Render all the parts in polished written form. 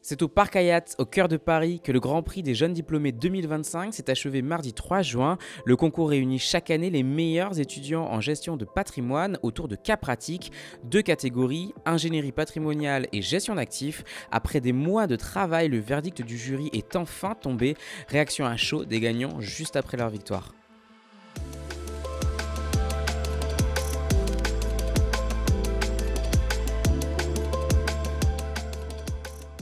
C'est au Parc Hayat, au cœur de Paris, que le Grand Prix des jeunes diplômés 2025 s'est achevé mardi 3 juin. Le concours réunit chaque année les meilleurs étudiants en gestion de patrimoine autour de cas pratiques, deux catégories, ingénierie patrimoniale et gestion d'actifs. Après des mois de travail, le verdict du jury est enfin tombé. Réaction à chaud des gagnants juste après leur victoire.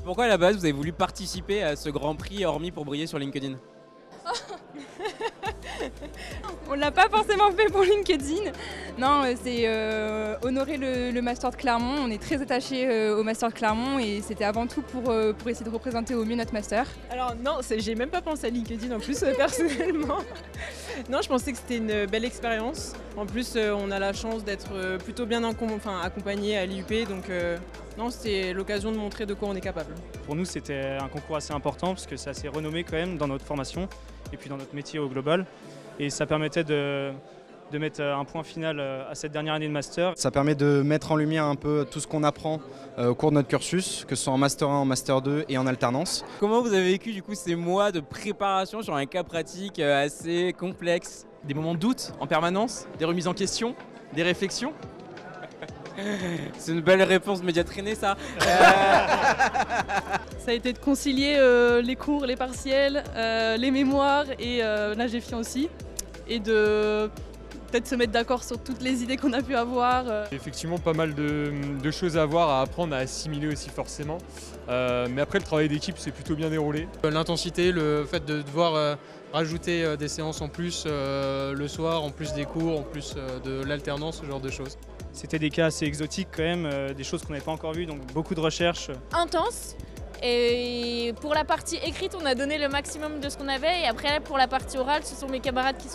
Pourquoi à la base vous avez voulu participer à ce Grand Prix hormis pour briller sur LinkedIn? On l'a pas forcément fait pour LinkedIn. Non, c'est honorer le Master de Clermont. On est très attachés au Master de Clermont et c'était avant tout pour essayer de représenter au mieux notre Master. Alors non, j'ai même pas pensé à LinkedIn en plus personnellement. Non, je pensais que c'était une belle expérience. En plus, on a la chance d'être plutôt bien accompagné à l'IUP, donc non, c'était l'occasion de montrer de quoi on est capable. Pour nous, c'était un concours assez important parce que c'est assez renommé quand même dans notre formation et puis dans notre métier au global. Et ça permettait de mettre un point final à cette dernière année de master. Ça permet de mettre en lumière un peu tout ce qu'on apprend au cours de notre cursus, que ce soit en master 1, en master 2 et en alternance. Comment vous avez vécu du coup ces mois de préparation sur un cas pratique assez complexe? Des moments de doute en permanence, des remises en question, des réflexions. C'est une belle réponse média traînée ça. Ça a été de concilier les cours, les partiels, les mémoires et la GFI aussi. Et de peut-être se mettre d'accord sur toutes les idées qu'on a pu avoir. Effectivement, pas mal de choses à voir, à apprendre, à assimiler aussi forcément. Mais après, le travail d'équipe s'est plutôt bien déroulé. L'intensité, le fait de devoir rajouter des séances en plus le soir, en plus des cours, en plus de l'alternance, ce genre de choses. C'était des cas assez exotiques quand même, des choses qu'on n'avait pas encore vues, donc beaucoup de recherches. Intense. Et pour la partie écrite, on a donné le maximum de ce qu'on avait. Et après, pour la partie orale, ce sont mes camarades qui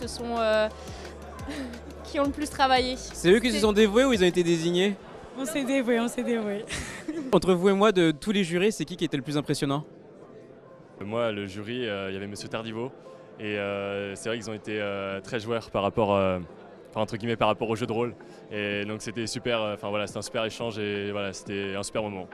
qui ont le plus travaillé. C'est eux qui se sont dévoués ou ils ont été désignés? On s'est dévoués, on s'est dévoués. Entre vous et moi, de tous les jurés, c'est qui était le plus impressionnant? Moi, le jury, il y avait Monsieur Tardiveau. Et c'est vrai qu'ils ont été très joueurs par rapport, entre guillemets, par rapport au jeu de rôle. Et donc c'était super, c'était un super échange et voilà, c'était un super moment.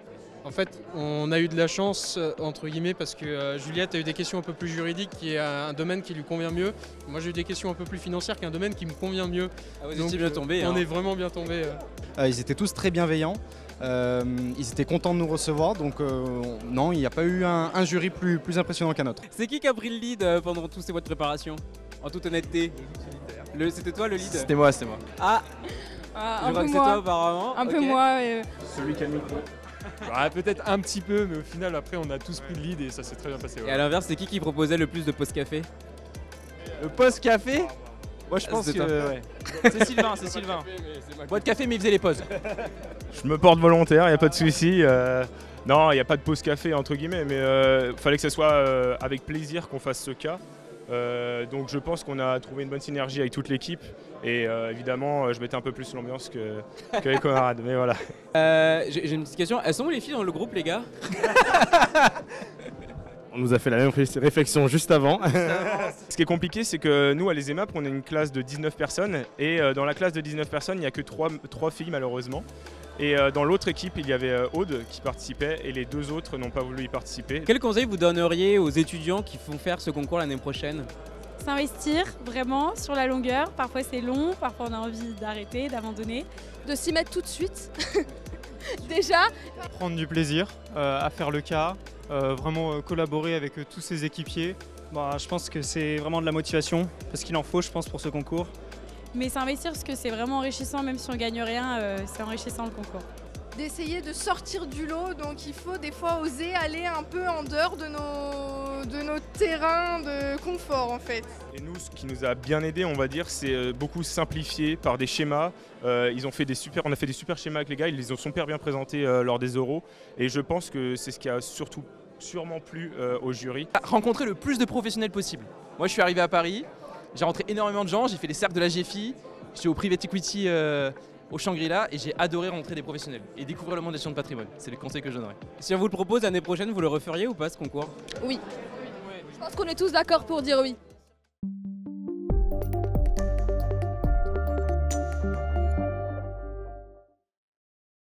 En fait, on a eu de la chance, entre guillemets, parce que Juliette a eu des questions un peu plus juridiques, qui est un domaine qui lui convient mieux. Moi, j'ai eu des questions un peu plus financières, qui est un domaine qui me convient mieux. Ah, vous étiez bien tombés. On est vraiment bien tombés. Ils étaient tous très bienveillants. Ils étaient contents de nous recevoir, donc non, il n'y a pas eu un jury plus impressionnant qu'un autre. C'est qui a pris le lead pendant tous ces mois de préparation? En toute honnêteté. C'était toi le lead? C'était moi, c'était moi. Ah, un peu moi. Toi, apparemment. Un peu moi. Celui qui a le micro. Peut-être un petit peu, mais au final, après, on a tous pris le lead et ça s'est très bien passé. Ouais. Et à l'inverse, c'est qui proposait le plus de post-café? Le post-café? Moi je pense que ouais. C'est Sylvain. Boîte de café mais il faisait les pauses. Je me porte volontaire, il n'y a pas de souci. Non, il n'y a pas de pause café entre guillemets, mais il fallait que ce soit avec plaisir qu'on fasse ce cas. Donc je pense qu'on a trouvé une bonne synergie avec toute l'équipe et évidemment je mettais un peu plus l'ambiance que les camarades, mais voilà. J'ai une petite question, elles sont où les filles dans le groupe les gars? On nous a fait la même réflexion juste avant. Ce qui est compliqué, c'est que nous, à l'ESEMAP, on est une classe de 19 personnes. Et dans la classe de 19 personnes, il n'y a que 3 filles, malheureusement. Et dans l'autre équipe, il y avait Aude qui participait et les deux autres n'ont pas voulu y participer. Quel conseil vous donneriez aux étudiants qui vont faire ce concours l'année prochaine? S'investir vraiment sur la longueur. Parfois c'est long, parfois on a envie d'arrêter, d'abandonner. De s'y mettre tout de suite. Déjà. Prendre du plaisir à faire le cas, vraiment collaborer avec tous ses équipiers. Je pense que c'est vraiment de la motivation, parce qu'il en faut, je pense, pour ce concours. Mais s'investir parce que c'est vraiment enrichissant, même si on gagne rien, c'est enrichissant le concours. D'essayer de sortir du lot, donc il faut des fois oser aller un peu en dehors de nos terrains de confort en fait. Et nous, ce qui nous a bien aidé, on va dire, c'est beaucoup simplifier par des schémas. On a fait des super schémas avec les gars, ils les ont super bien présentés lors des oraux. Et je pense que c'est ce qui a sûrement plu au jury. Rencontrer le plus de professionnels possible. Moi je suis arrivé à Paris, j'ai rencontré énormément de gens, j'ai fait les cercles de la GFI, j'étais au Private Equity au Shangri-La et j'ai adoré rencontrer des professionnels et découvrir le monde des gestion de patrimoine. C'est le conseil que je donnerais. Si on vous le propose l'année prochaine, vous le referiez ou pas ce concours? Oui. Je pense qu'on est tous d'accord pour dire oui.